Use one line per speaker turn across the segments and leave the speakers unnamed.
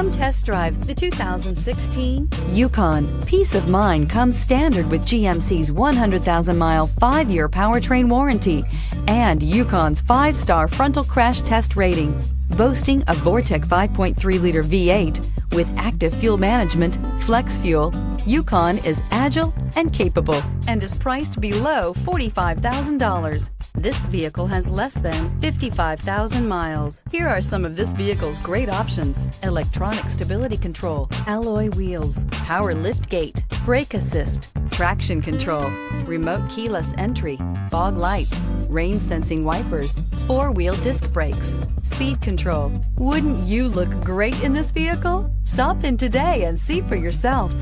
Come test drive the 2016 Yukon. Peace of mind comes standard with GMC's 100,000-mile, 5-year powertrain warranty and Yukon's 5-star frontal crash test rating. Boasting a Vortec 5.3-liter V8 with active fuel management, flex fuel, Yukon is agile and capable and is priced below $45,000. This vehicle has less than 55,000 miles. Here are some of this vehicle's great options: electronic stability control, alloy wheels, power lift gate, brake assist, traction control, remote keyless entry, fog lights, rain sensing wipers, 4-wheel disc brakes, speed control. Wouldn't you look great in this vehicle? Stop in today and see for yourself.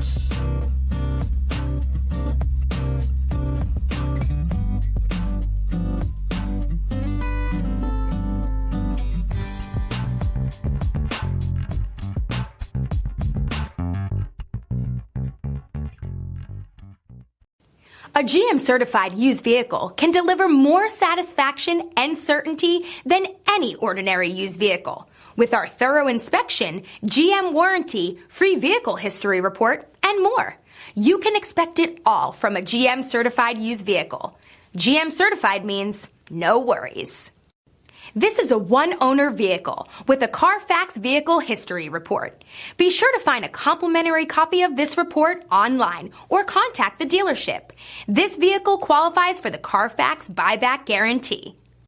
A GM-certified used vehicle can deliver more satisfaction and certainty than any ordinary used vehicle. With our thorough inspection, GM warranty, free vehicle history report, and more. You can expect it all from a GM-certified used vehicle. GM-certified means no worries. This is a one-owner vehicle with a Carfax Vehicle History Report. Be sure to find a complimentary copy of this report online or contact the dealership. This vehicle qualifies for the Carfax Buyback Guarantee.